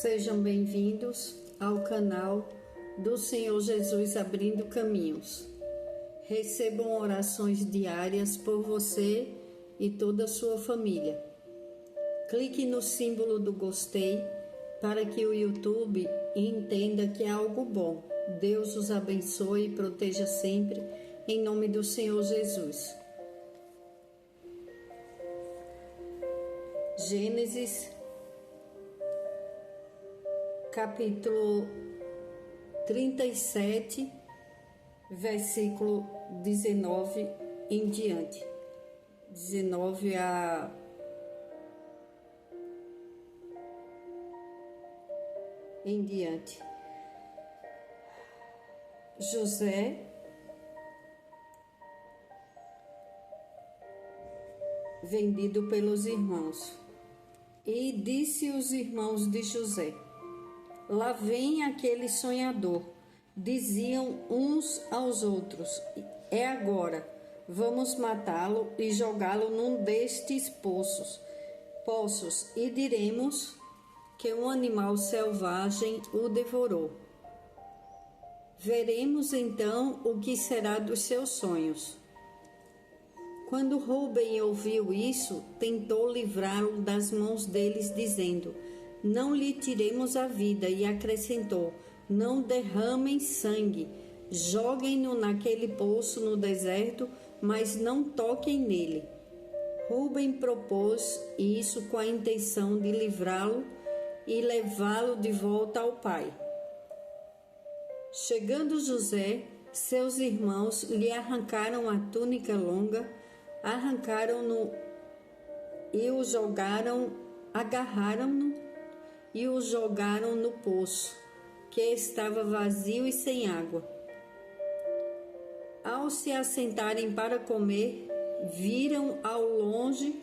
Sejam bem-vindos ao canal do Senhor Jesus Abrindo Caminhos. Recebam orações diárias por você e toda a sua família. Clique no símbolo do gostei para que o YouTube entenda que é algo bom. Deus os abençoe e proteja sempre, em nome do Senhor Jesus. Gênesis, capítulo 37, versículo 19 em diante. 19 em diante. José vendido pelos irmãos. E disse os irmãos de José: lá vem aquele sonhador. Diziam uns aos outros: é agora, vamos matá-lo e jogá-lo num destes poços, e diremos que um animal selvagem o devorou. Veremos então o que será dos seus sonhos. Quando Rúben ouviu isso, tentou livrá-lo das mãos deles, dizendo: não lhe tiremos a vida, e acrescentou: não derramem sangue, joguem-no naquele poço no deserto, mas não toquem nele. Rúben propôs isso com a intenção de livrá-lo e levá-lo de volta ao pai. Chegando José, seus irmãos lhe arrancaram a túnica longa, arrancaram-no e o jogaram, agarraram-no e o jogaram no poço, que estava vazio e sem água. Ao se assentarem para comer, viram ao longe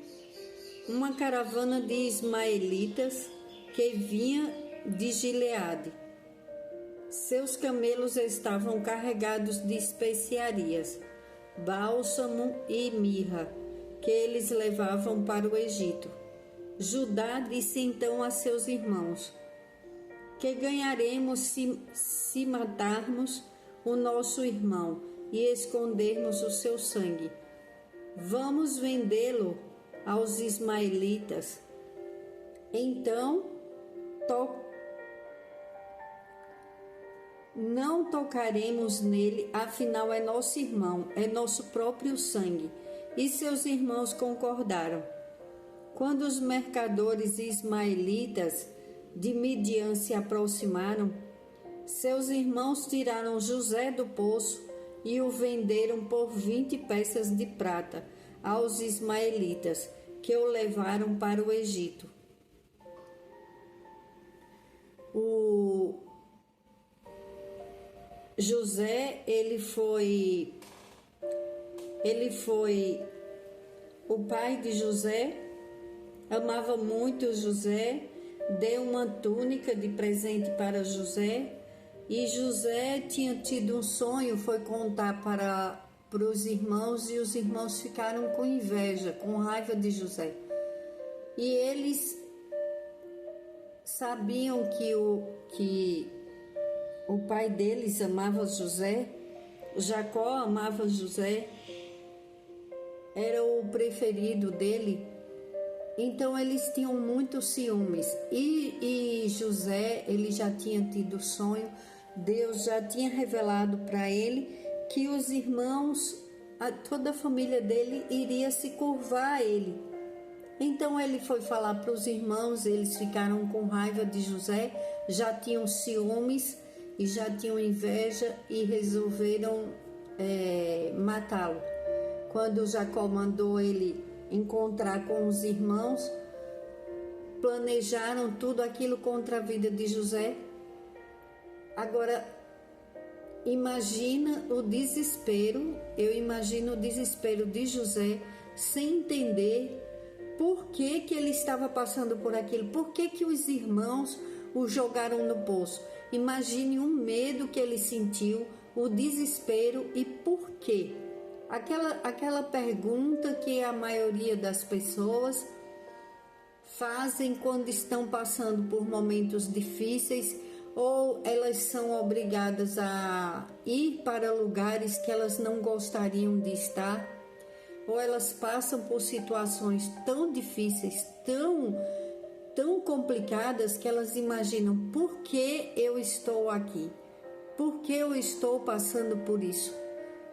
uma caravana de ismaelitas que vinha de Gileade. Seus camelos estavam carregados de especiarias, bálsamo e mirra, que eles levavam para o Egito. Judá disse então a seus irmãos: que ganharemos se matarmos o nosso irmão e escondermos o seu sangue? Vamos vendê-lo aos ismaelitas. Então não tocaremos nele, afinal é nosso irmão, é nosso próprio sangue. E seus irmãos concordaram. Quando os mercadores ismaelitas de Midian se aproximaram, seus irmãos tiraram José do poço e o venderam por 20 peças de prata aos ismaelitas, que o levaram para o Egito. José, o pai de José, amava muito José, deu uma túnica de presente para José, e José tinha tido um sonho, foi contar para os irmãos, e os irmãos ficaram com inveja, com raiva de José. E eles sabiam que o pai deles amava José, Jacó amava José, era o preferido dele, então eles tinham muitos ciúmes. E José, ele já tinha tido sonho, Deus já tinha revelado para ele que os irmãos, toda a família dele iria se curvar a ele. Então ele foi falar para os irmãos, eles ficaram com raiva de José, já tinham ciúmes e já tinham inveja e resolveram matá-lo. Quando Jacó mandou ele encontrar com os irmãos, planejaram tudo aquilo contra a vida de José. Agora, imagina o desespero, eu imagino o desespero de José, sem entender por que ele estava passando por aquilo, por que os irmãos o jogaram no poço. Imagine o medo que ele sentiu, o desespero e por quê. Aquela pergunta que a maioria das pessoas fazem quando estão passando por momentos difíceis, ou elas são obrigadas a ir para lugares que elas não gostariam de estar, ou elas passam por situações tão difíceis, tão complicadas, que elas imaginam: por que eu estou aqui? Por que eu estou passando por isso?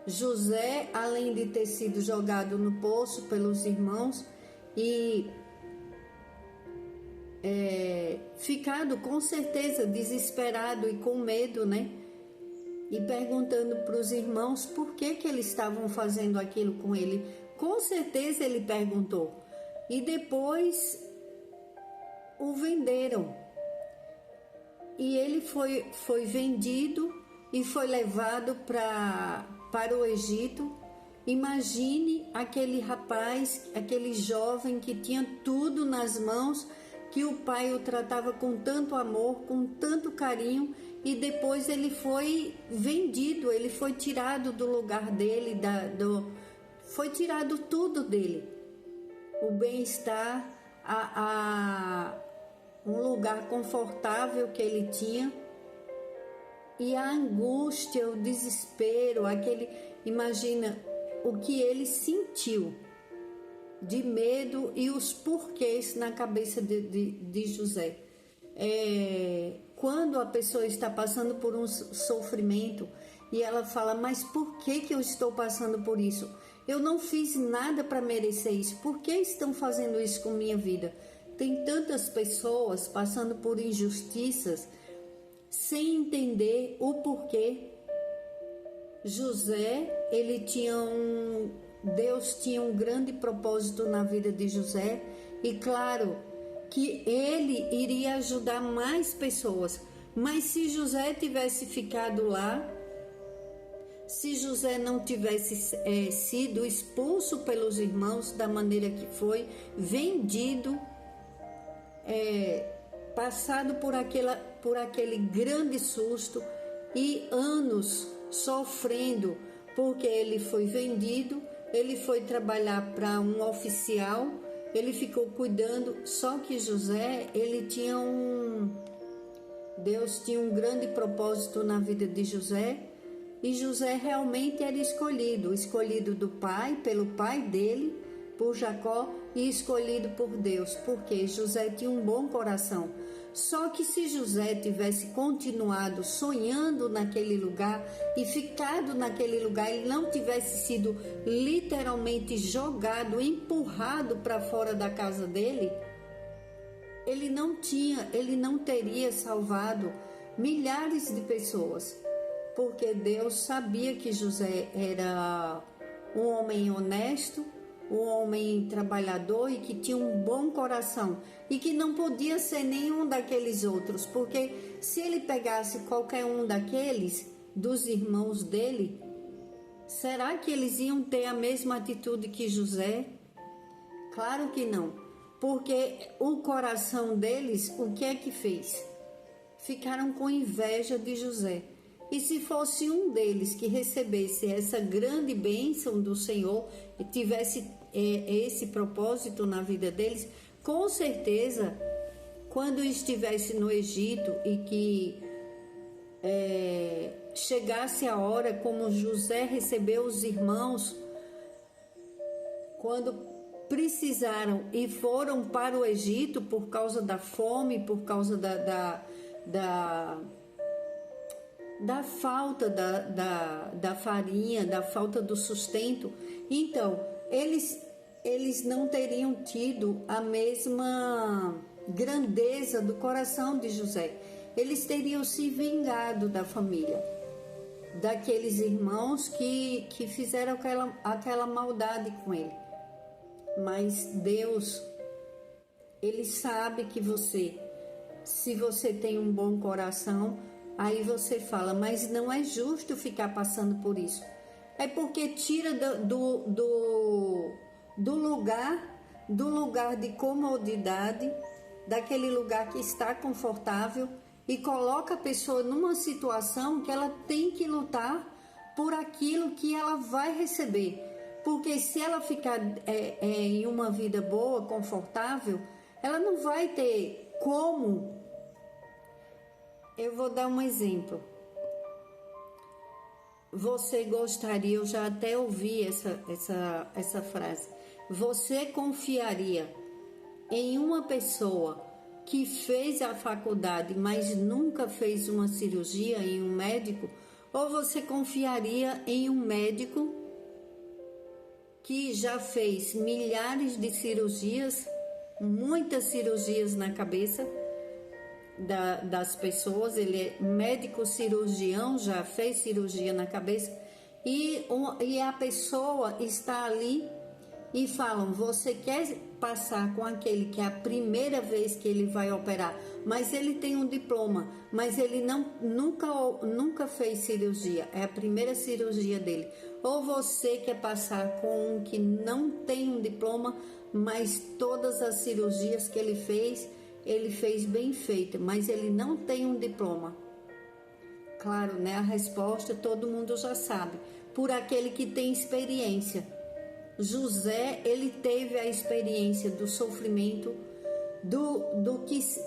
José, além de ter sido jogado no poço pelos irmãos e ficado com certeza desesperado e com medo, né? E perguntando para os irmãos por que eles estavam fazendo aquilo com ele. Com certeza ele perguntou. E depois o venderam. E ele foi vendido e foi levado para o Egito. Imagine aquele rapaz, aquele jovem que tinha tudo nas mãos, que o pai o tratava com tanto amor, com tanto carinho, e depois ele foi vendido, ele foi tirado do lugar dele, foi tirado tudo dele. O bem-estar, um lugar confortável que ele tinha, e a angústia, o desespero, imagina o que ele sentiu de medo e os porquês na cabeça de José. Quando a pessoa está passando por um sofrimento e ela fala: mas por que eu estou passando por isso? Eu não fiz nada para merecer isso. Por que estão fazendo isso com minha vida? Tem tantas pessoas passando por injustiças sem entender o porquê. José, Deus tinha um grande propósito na vida de José, e claro que ele iria ajudar mais pessoas. Mas se José tivesse ficado lá, se José não tivesse sido expulso pelos irmãos da maneira que foi, vendido, passado por aquele grande susto e anos sofrendo, porque ele foi vendido, ele foi trabalhar para um oficial, ele ficou cuidando. Só que José, Deus tinha um grande propósito na vida de José, e José realmente era escolhido do pai, pelo pai dele, por Jacó, e escolhido por Deus, porque José tinha um bom coração. Só que se José tivesse continuado sonhando naquele lugar e ficado naquele lugar, ele não tivesse sido literalmente jogado, empurrado para fora da casa dele, ele não teria salvado milhares de pessoas, porque Deus sabia que José era um homem honesto, um homem trabalhador e que tinha um bom coração, e que não podia ser nenhum daqueles outros, porque se ele pegasse qualquer um daqueles, dos irmãos dele, será que eles iam ter a mesma atitude que José? Claro que não, porque o coração deles, o que é que fez? Ficaram com inveja de José. E se fosse um deles que recebesse essa grande bênção do Senhor e tivesse esse propósito na vida deles, com certeza, quando estivesse no Egito e que chegasse a hora, como José recebeu os irmãos, quando precisaram e foram para o Egito por causa da fome, por causa da falta da farinha, da falta do sustento, então eles não teriam tido a mesma grandeza do coração de José. Eles teriam se vingado da família, daqueles irmãos que fizeram aquela maldade com ele. Mas Deus, Ele sabe que se você tem um bom coração, aí você fala: mas não é justo ficar passando por isso. É porque tira do lugar de comodidade, daquele lugar que está confortável, e coloca a pessoa numa situação que ela tem que lutar por aquilo que ela vai receber. Porque se ela ficar em uma vida boa, confortável, ela não vai ter como. Eu vou dar um exemplo. Você gostaria, eu já até ouvi essa frase. Você confiaria em uma pessoa que fez a faculdade, mas nunca fez uma cirurgia, em um médico? Ou você confiaria em um médico que já fez milhares de cirurgias, muitas cirurgias na cabeça das pessoas? Ele é médico cirurgião, já fez cirurgia na cabeça, e a pessoa está ali e falam: você quer passar com aquele que é a primeira vez que ele vai operar, mas ele tem um diploma, mas ele nunca fez cirurgia, é a primeira cirurgia dele? Ou você quer passar com um que não tem um diploma, mas todas as cirurgias que ele fez bem feita, mas ele não tem um diploma? Claro, né? A resposta todo mundo já sabe, por aquele que tem experiência. José, ele teve a experiência do sofrimento,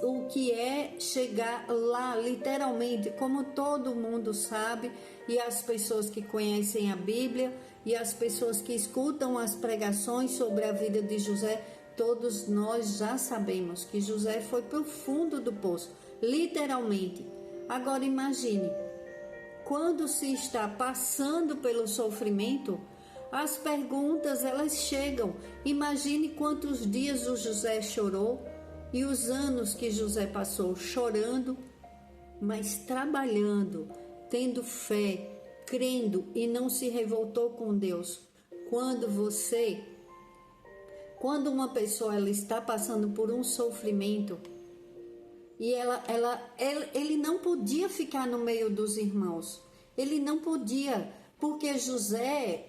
o que é chegar lá, literalmente, como todo mundo sabe, e as pessoas que conhecem a Bíblia, e as pessoas que escutam as pregações sobre a vida de José, todos nós já sabemos que José foi para o fundo do poço, literalmente. Agora imagine, quando se está passando pelo sofrimento, as perguntas, elas chegam. Imagine quantos dias o José chorou e os anos que José passou chorando, mas trabalhando, tendo fé, crendo, e não se revoltou com Deus. Quando uma pessoa ela está passando por um sofrimento e ele não podia ficar no meio dos irmãos. Ele não podia, porque José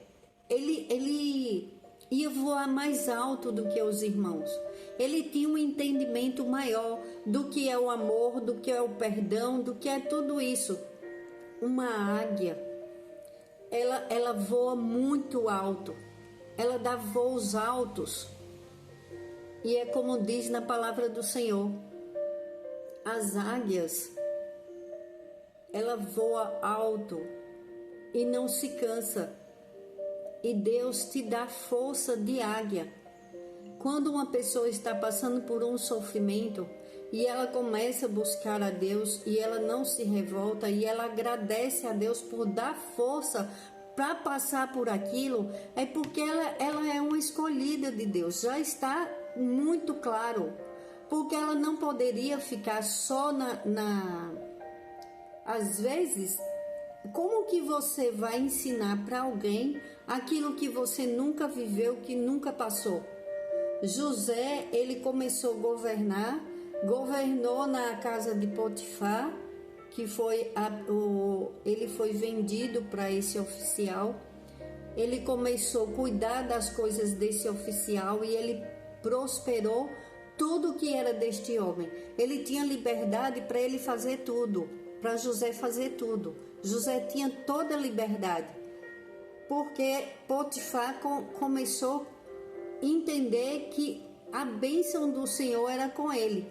ele ia voar mais alto do que os irmãos. Ele tinha um entendimento maior do que é o amor, do que é o perdão, do que é tudo isso. Uma águia, ela voa muito alto, ela dá voos altos. E é como diz na palavra do Senhor, as águias, ela voa alto e não se cansa. E Deus te dá força de águia. Quando uma pessoa está passando por um sofrimento e ela começa a buscar a Deus e ela não se revolta e ela agradece a Deus por dar força para passar por aquilo, é porque ela é uma escolhida de Deus. Já está muito claro. Porque ela não poderia ficar só Às vezes, como que você vai ensinar para alguém aquilo que você nunca viveu, que nunca passou? José, ele começou a governou na casa de Potifar, que ele foi vendido para esse oficial. Ele começou a cuidar das coisas desse oficial e ele prosperou tudo que era deste homem. Ele tinha liberdade para ele fazer tudo, para José fazer tudo. José tinha toda a liberdade, porque Potifar começou a entender que a bênção do Senhor era com ele.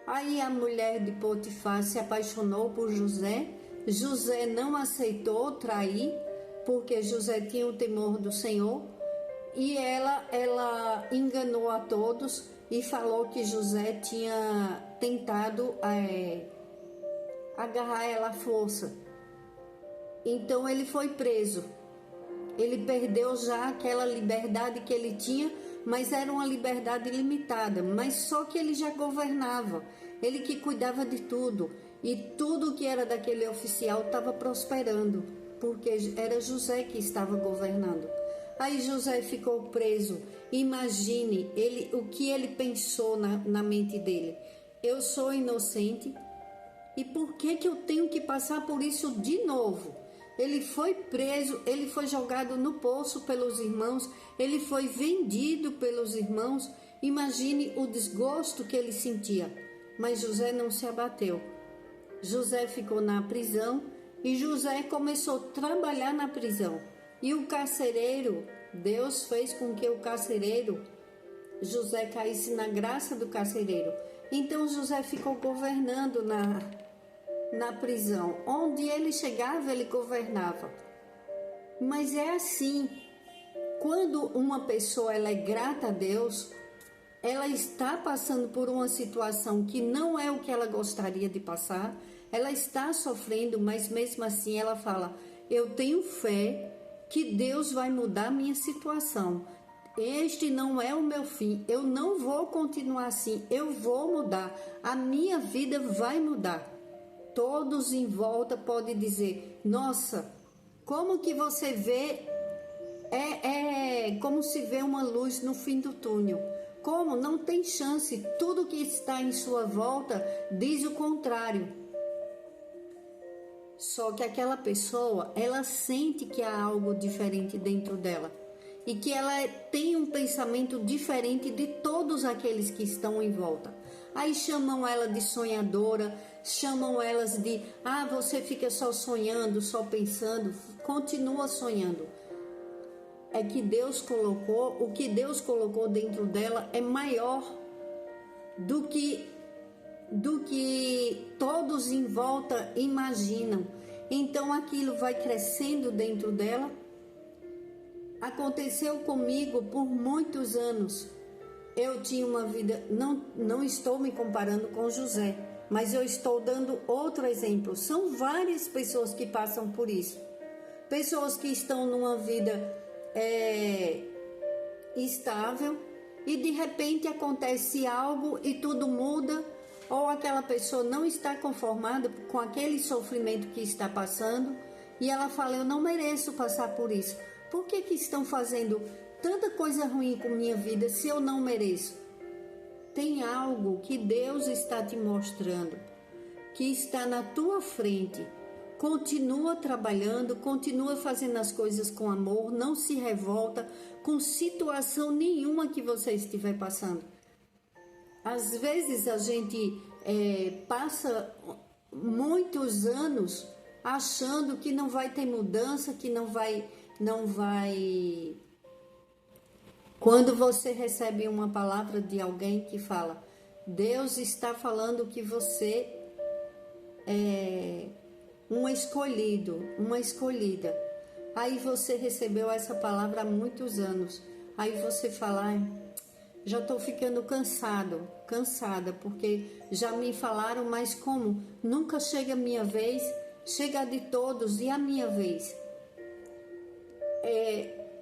Aí a mulher de Potifar se apaixonou por José. José não aceitou trair, porque José tinha o temor do Senhor. E ela enganou a todos e falou que José tinha tentado agarrar ela à força. Então ele foi preso. Ele perdeu já aquela liberdade que ele tinha, mas era uma liberdade limitada. Mas só que ele já governava, ele que cuidava de tudo. E tudo que era daquele oficial estava prosperando, porque era José que estava governando. Aí José ficou preso. Imagine o que ele pensou na mente dele. Eu sou inocente e por que eu tenho que passar por isso de novo? Ele foi preso, ele foi jogado no poço pelos irmãos, ele foi vendido pelos irmãos. Imagine o desgosto que ele sentia. Mas José não se abateu. José ficou na prisão e José começou a trabalhar na prisão. E o carcereiro, Deus fez com que o carcereiro José caísse na graça do carcereiro. Então José ficou governando na prisão. Onde ele chegava, ele governava. Mas é assim, quando uma pessoa ela é grata a Deus, ela está passando por uma situação que não é o que ela gostaria de passar, ela está sofrendo, mas mesmo assim ela fala, eu tenho fé que Deus vai mudar a minha situação. Este não é o meu fim, eu não vou continuar assim, eu vou mudar, a minha vida vai mudar. Todos em volta podem dizer, nossa, como que você vê, como se vê uma luz no fim do túnel. Como? Não tem chance, tudo que está em sua volta diz o contrário. Só que aquela pessoa, ela sente que há algo diferente dentro dela. E que ela tem um pensamento diferente de todos aqueles que estão em volta. Aí chamam ela de sonhadora, chamam elas de, você fica só sonhando, só pensando, continua sonhando. É que Deus colocou, o que Deus colocou dentro dela é maior do que todos em volta imaginam. Então aquilo vai crescendo dentro dela. Aconteceu comigo por muitos anos. Eu tinha uma vida, não estou me comparando com José, mas eu estou dando outro exemplo. São várias pessoas que passam por isso. Pessoas que estão numa vida estável e de repente acontece algo e tudo muda, ou aquela pessoa não está conformada com aquele sofrimento que está passando e ela fala, eu não mereço passar por isso. Por que estão fazendo tanta coisa ruim com minha vida se eu não mereço? Tem algo que Deus está te mostrando, que está na tua frente. Continua trabalhando, continua fazendo as coisas com amor, não se revolta com situação nenhuma que você estiver passando. Às vezes a gente passa muitos anos achando que não vai ter mudança, que não vai. Quando você recebe uma palavra de alguém que fala, Deus está falando que você é um escolhido, uma escolhida. Aí você recebeu essa palavra há muitos anos. Aí você fala, já estou ficando cansada, porque já me falaram, mas como? Nunca chega a minha vez, chega a de todos e a minha vez.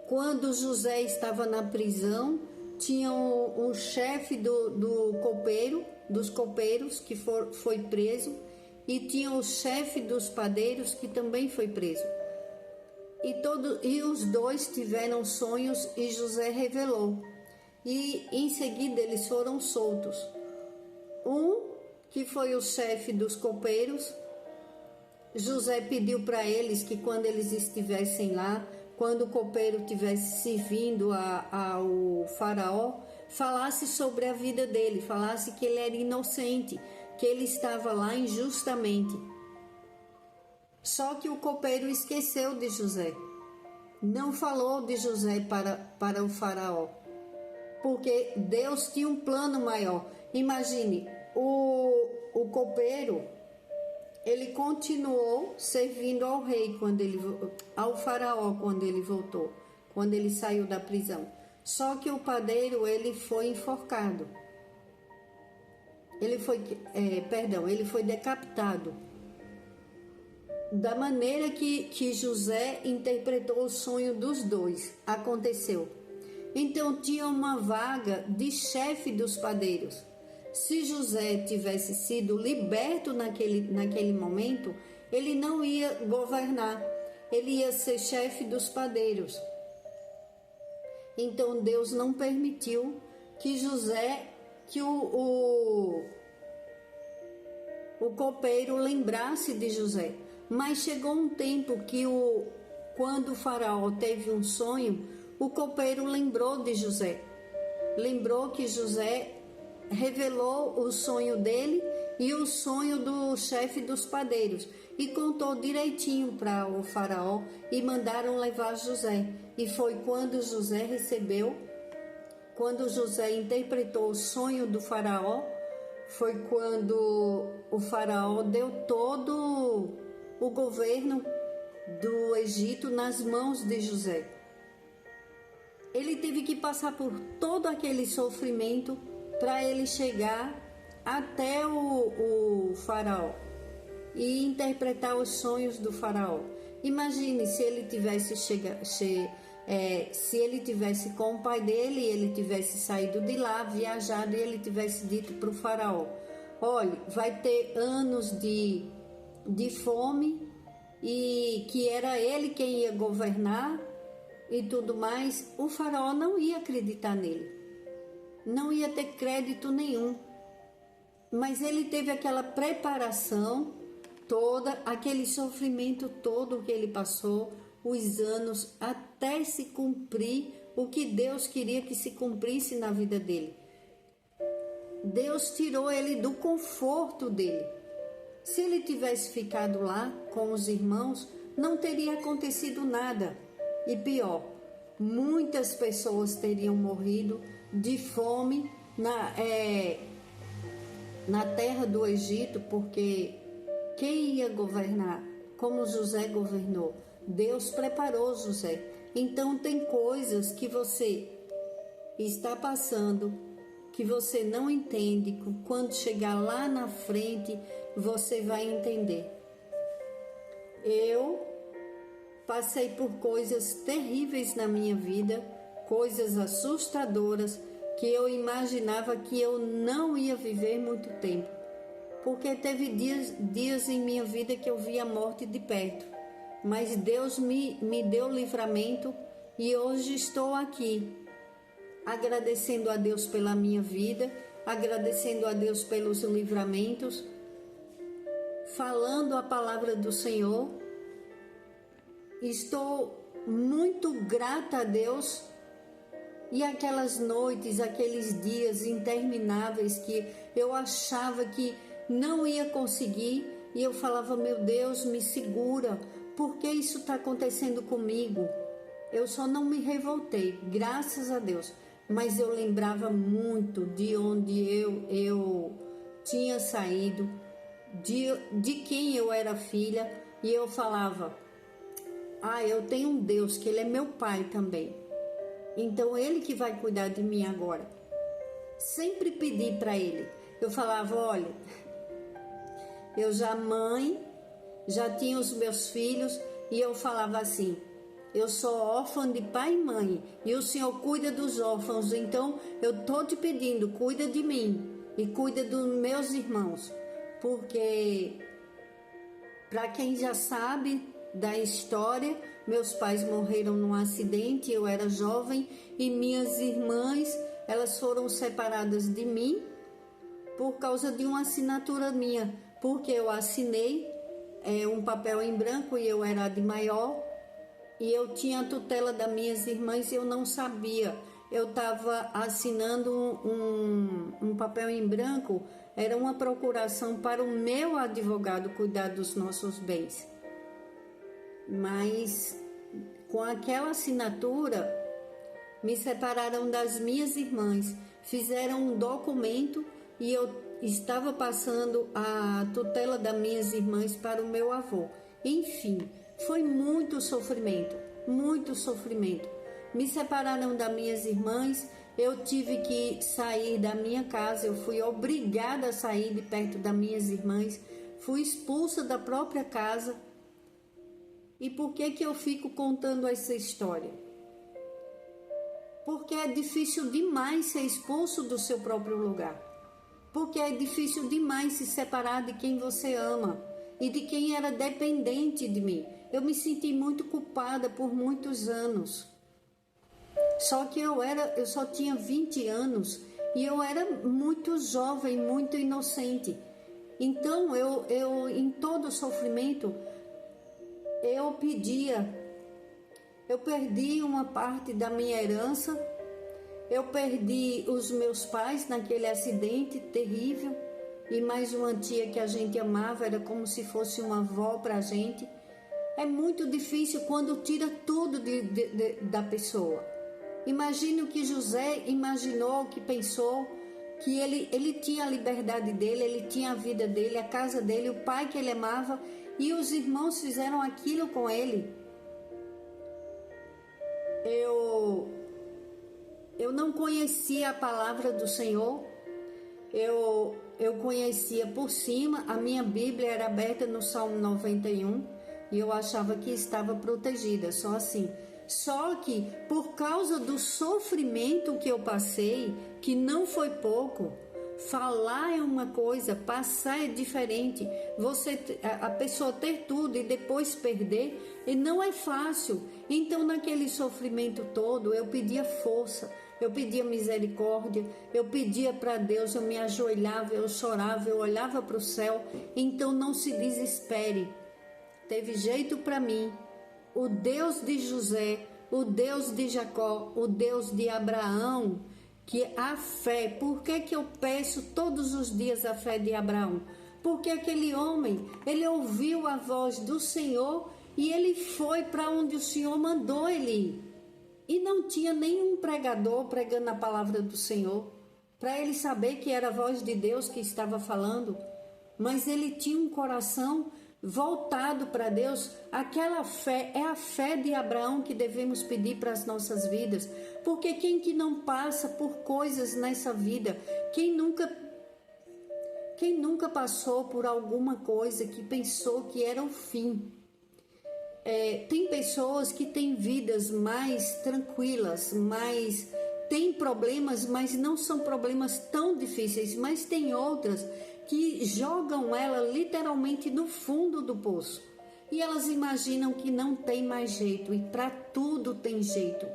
Quando José estava na prisão, tinha um chefe dos copeiros que foi preso, e tinha o chefe dos padeiros que também foi preso. E os dois tiveram sonhos e José revelou. E em seguida eles foram soltos. Um, que foi o chefe dos copeiros, José pediu para eles que quando eles estivessem lá, quando o copeiro estivesse servindo ao faraó, falasse sobre a vida dele, falasse que ele era inocente, que ele estava lá injustamente. Só que o copeiro esqueceu de José, não falou de José para o faraó, porque Deus tinha um plano maior. Imagine, o copeiro, ele continuou servindo ao rei, ao faraó quando ele voltou, quando ele saiu da prisão. Só que o padeiro, ele foi enforcado. Ele foi decapitado. Da maneira que José interpretou o sonho dos dois, aconteceu. Então tinha uma vaga de chefe dos padeiros. Se José tivesse sido liberto naquele momento, ele não ia governar, ele ia ser chefe dos padeiros. Então Deus não permitiu que o copeiro lembrasse de José. Mas chegou um tempo que quando o faraó teve um sonho, o copeiro lembrou de José. Lembrou que José revelou o sonho dele e o sonho do chefe dos padeiros e contou direitinho para o faraó e mandaram levar José. E foi quando José recebeu quando José interpretou o sonho do faraó, foi quando o faraó deu todo o governo do Egito nas mãos de José. Ele teve que passar por todo aquele sofrimento para ele chegar até o faraó e interpretar os sonhos do faraó. Imagine se ele tivesse se ele tivesse com o pai dele, ele tivesse saído de lá, viajado, e ele tivesse dito para o faraó: olha, vai ter anos de fome, e que era ele quem ia governar e tudo mais. O faraó não ia acreditar nele, não ia ter crédito nenhum. Mas ele teve aquela preparação toda, aquele sofrimento todo que ele passou, os anos, até se cumprir o que Deus queria que se cumprisse na vida dele. Deus tirou ele do conforto dele. Se ele tivesse ficado lá com os irmãos, não teria acontecido nada. E pior, muitas pessoas teriam morrido de fome na terra do Egito, porque quem ia governar? Como José governou? Deus preparou José. Então tem coisas que você está passando, que você não entende, quando chegar lá na frente, você vai entender. Eu passei por coisas terríveis na minha vida, coisas assustadoras, que eu imaginava que eu não ia viver muito tempo, porque teve dias em minha vida que eu vi a morte de perto, mas Deus me deu livramento e hoje estou aqui, agradecendo a Deus pela minha vida, agradecendo a Deus pelos livramentos, falando a palavra do Senhor. Estou muito grata a Deus. E aquelas noites, aqueles dias intermináveis que eu achava que não ia conseguir, e eu falava: meu Deus, me segura, por que isso está acontecendo comigo? Eu só não me revoltei, graças a Deus, mas eu lembrava muito de onde eu tinha saído, de quem eu era filha, e eu falava: eu tenho um Deus, que Ele é meu Pai também. Então Ele que vai cuidar de mim agora. Sempre pedi para Ele. Eu falava: olha, eu já tinha os meus filhos, e eu falava assim: eu sou órfã de pai e mãe, e o Senhor cuida dos órfãos, então eu estou te pedindo, cuida de mim e cuida dos meus irmãos. Porque, para quem já sabe da história, meus pais morreram num acidente, eu era jovem, e minhas irmãs, elas foram separadas de mim por causa de uma assinatura minha, porque eu assinei um papel em branco e eu era de maior, e eu tinha a tutela das minhas irmãs e eu não sabia. Eu estava assinando um papel em branco, era uma procuração para o meu advogado cuidar dos nossos bens. Mas com aquela assinatura me separaram das minhas irmãs, fizeram um documento e eu estava passando a tutela das minhas irmãs para o meu avô. Enfim, foi muito sofrimento, muito sofrimento. Me separaram das minhas irmãs, eu tive que sair da minha casa, eu fui obrigada a sair de perto das minhas irmãs, fui expulsa da própria casa. E por que eu fico contando essa história? Porque é difícil demais ser expulso do seu próprio lugar. Porque é difícil demais se separar de quem você ama e de quem era dependente de mim. Eu me senti muito culpada por muitos anos. Só que eu só tinha 20 anos e eu era muito jovem, muito inocente. Então eu em todo o sofrimento, eu perdi uma parte da minha herança, eu perdi os meus pais naquele acidente terrível, e mais uma tia que a gente amava, era como se fosse uma avó para a gente. É muito difícil quando tira tudo da pessoa. Imagine o que José imaginou, que pensou, que ele tinha a liberdade dele, ele tinha a vida dele, a casa dele, o pai que ele amava, e os irmãos fizeram aquilo com ele. Eu não conhecia a palavra do Senhor, eu conhecia por cima, a minha Bíblia era aberta no Salmo 91 e eu achava que estava protegida, só assim. Só que por causa do sofrimento que eu passei, que não foi pouco, falar é uma coisa, passar é diferente. A pessoa ter tudo e depois perder, e não é fácil. Então, naquele sofrimento todo, eu pedia força, eu pedia misericórdia, eu pedia para Deus, eu me ajoelhava, eu chorava, eu olhava para o céu. Então, não se desespere. Teve jeito para mim. O Deus de José, o Deus de Jacó, o Deus de Abraão, que a fé, por que eu peço todos os dias a fé de Abraão? Porque aquele homem, ele ouviu a voz do Senhor e ele foi para onde o Senhor mandou ele ir. E não tinha nenhum pregador pregando a palavra do Senhor, para ele saber que era a voz de Deus que estava falando, mas ele tinha um coração voltado para Deus. Aquela fé é a fé de Abraão que devemos pedir para as nossas vidas, porque quem que não passa por coisas nessa vida, quem nunca passou por alguma coisa que pensou que era o fim? Tem pessoas que têm vidas mais tranquilas, têm problemas, mas não são problemas tão difíceis, mas tem outras que jogam ela literalmente no fundo do poço. E elas imaginam que não tem mais jeito, e para tudo tem jeito.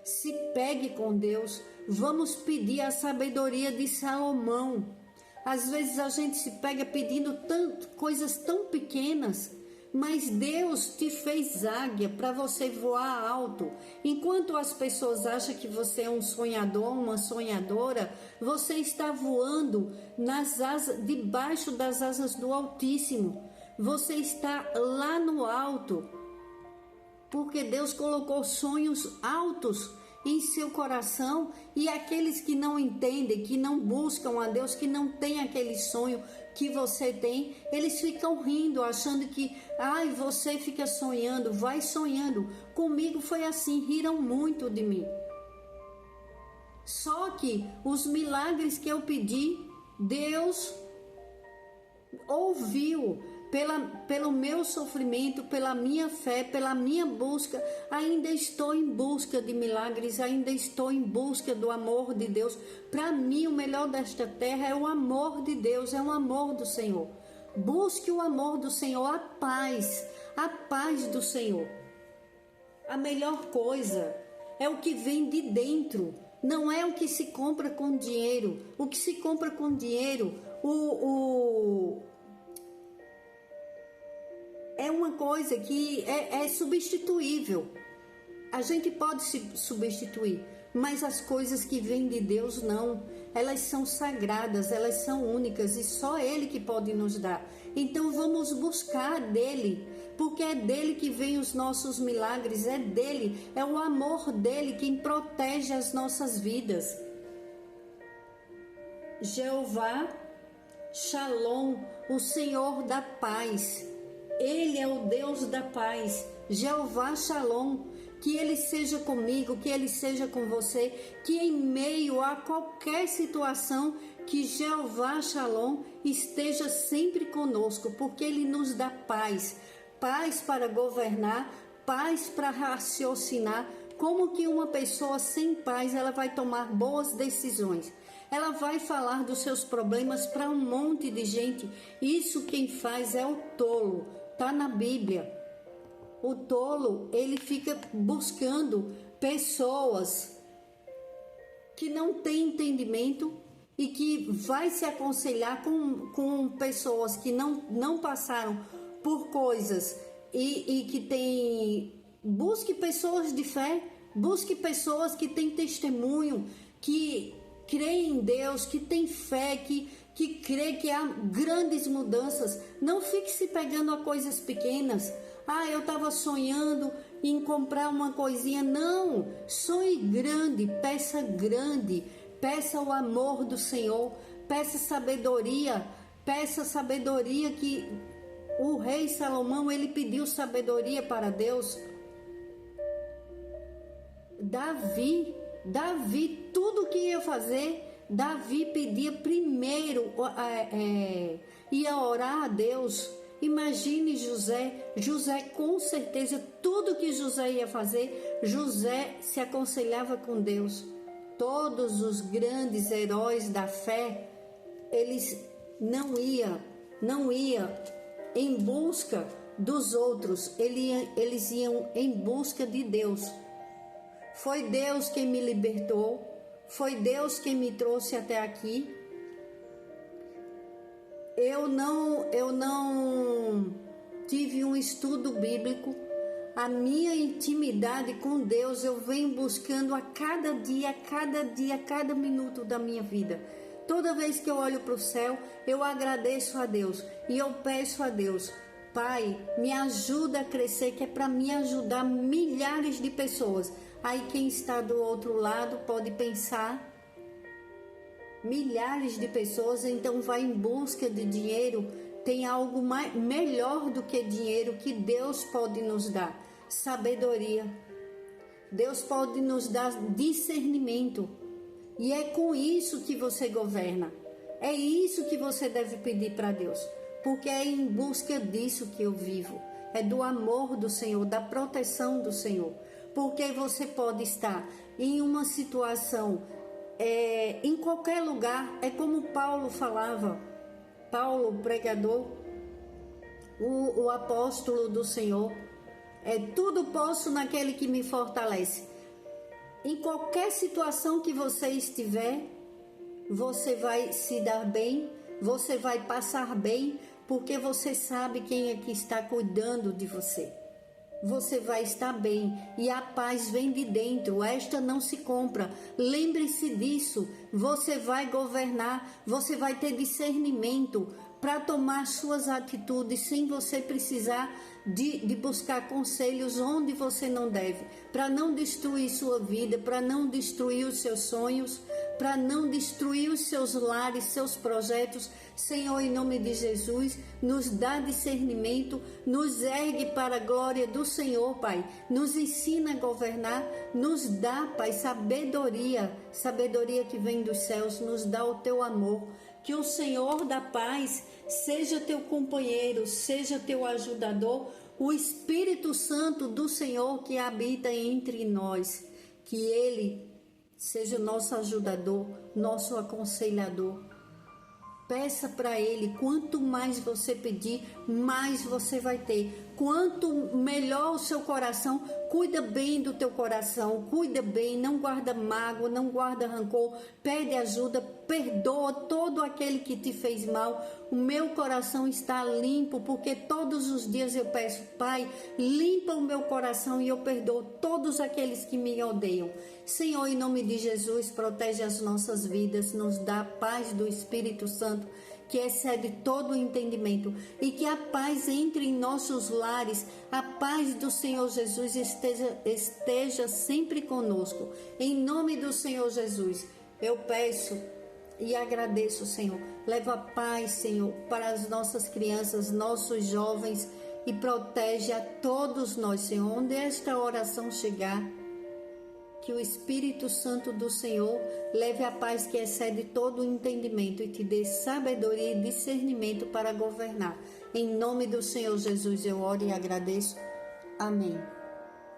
Se pegue com Deus, vamos pedir a sabedoria de Salomão. Às vezes a gente se pega pedindo coisas tão pequenas, mas Deus te fez águia para você voar alto. Enquanto as pessoas acham que você é um sonhador, uma sonhadora, você está voando debaixo das asas do Altíssimo. Você está lá no alto, porque Deus colocou sonhos altos em seu coração, e aqueles que não entendem, que não buscam a Deus, que não têm aquele sonho que você tem, eles ficam rindo, achando que, você fica sonhando, vai sonhando. Comigo foi assim, riram muito de mim. Só que os milagres que eu pedi, Deus ouviu. Pelo meu sofrimento, pela minha fé, pela minha busca, ainda estou em busca de milagres, ainda estou em busca do amor de Deus. Para mim, o melhor desta terra é o amor de Deus, é o amor do Senhor. Busque o amor do Senhor, a paz do Senhor. A melhor coisa é o que vem de dentro, não é o que se compra com dinheiro. O que se compra com dinheiro, é uma coisa que é substituível. A gente pode se substituir, mas as coisas que vêm de Deus não. Elas são sagradas, elas são únicas e só Ele que pode nos dar. Então vamos buscar dele, porque é dele que vem os nossos milagres, é dele, é o amor dele quem protege as nossas vidas. Jeová Shalom, o Senhor da paz. Ele é o Deus da paz, Jeová Shalom. Que Ele seja comigo, que Ele seja com você, que em meio a qualquer situação, que Jeová Shalom esteja sempre conosco, porque Ele nos dá paz, paz para governar, paz para raciocinar. Como que uma pessoa sem paz, ela vai tomar boas decisões? Ela vai falar dos seus problemas para um monte de gente. Isso quem faz é o tolo. Está na Bíblia. O tolo, ele fica buscando pessoas que não têm entendimento e que vai se aconselhar com pessoas que não passaram por coisas e que tem. Busque pessoas de fé, busque pessoas que têm testemunho, que creem em Deus, que têm fé, que crê que há grandes mudanças. Não fique se pegando a coisas pequenas. Eu estava sonhando em comprar uma coisinha. Não, sonhe grande, peça o amor do Senhor, peça sabedoria que o rei Salomão, ele pediu sabedoria para Deus. Davi, tudo que ia fazer, Davi pedia primeiro, ia orar a Deus. Imagine José com certeza, tudo que José ia fazer, José se aconselhava com Deus. Todos os grandes heróis da fé, eles não iam em busca dos outros, eles iam em busca de Deus. Foi Deus quem me libertou, foi Deus quem me trouxe até aqui. Eu não tive um estudo bíblico. A minha intimidade com Deus eu venho buscando a cada dia, cada minuto da minha vida. Toda vez que eu olho para o céu, eu agradeço a Deus e eu peço a Deus: Pai, me ajuda a crescer, que é para me ajudar milhares de pessoas. Aí quem está do outro lado pode pensar: milhares de pessoas, então vai em busca de dinheiro. Tem algo melhor do que dinheiro que Deus pode nos dar: sabedoria. Deus pode nos dar discernimento. E é com isso que você governa. É isso que você deve pedir para Deus. Porque é em busca disso que eu vivo. É do amor do Senhor, da proteção do Senhor. Porque você pode estar em uma situação, em qualquer lugar. É como Paulo falava. Paulo, o pregador, o apóstolo do Senhor. Tudo posso naquele que me fortalece. Em qualquer situação que você estiver, você vai se dar bem, você vai passar bem, porque você sabe quem é que está cuidando de você. Você vai estar bem e a paz vem de dentro, esta não se compra. Lembre-se disso, você vai governar, você vai ter discernimento para tomar suas atitudes sem você precisar de buscar conselhos onde você não deve, para não destruir sua vida, para não destruir os seus sonhos, para não destruir os seus lares, seus projetos. Senhor, em nome de Jesus, nos dá discernimento, nos ergue para a glória do Senhor, Pai. Nos ensina a governar, nos dá, Pai, sabedoria que vem dos céus, nos dá o teu amor. Que o Senhor da paz seja teu companheiro, seja teu ajudador, o Espírito Santo do Senhor que habita entre nós. Que Ele seja nosso ajudador, nosso aconselhador. Peça para Ele, quanto mais você pedir, mais você vai ter. Quanto melhor o seu coração, cuida bem do teu coração, cuida bem, não guarda mágoa, não guarda rancor, pede ajuda, perdoa todo aquele que te fez mal. O meu coração está limpo, porque todos os dias eu peço: Pai, limpa o meu coração e eu perdoo todos aqueles que me odeiam. Senhor, em nome de Jesus, protege as nossas vidas, nos dá a paz do Espírito Santo, que excede todo o entendimento, e que a paz entre em nossos lares, a paz do Senhor Jesus esteja sempre conosco. Em nome do Senhor Jesus, eu peço e agradeço, Senhor. Leva a paz, Senhor, para as nossas crianças, nossos jovens, e protege a todos nós, Senhor, onde esta oração chegar. Que o Espírito Santo do Senhor leve a paz que excede todo o entendimento e te dê sabedoria e discernimento para governar. Em nome do Senhor Jesus eu oro e agradeço. Amém.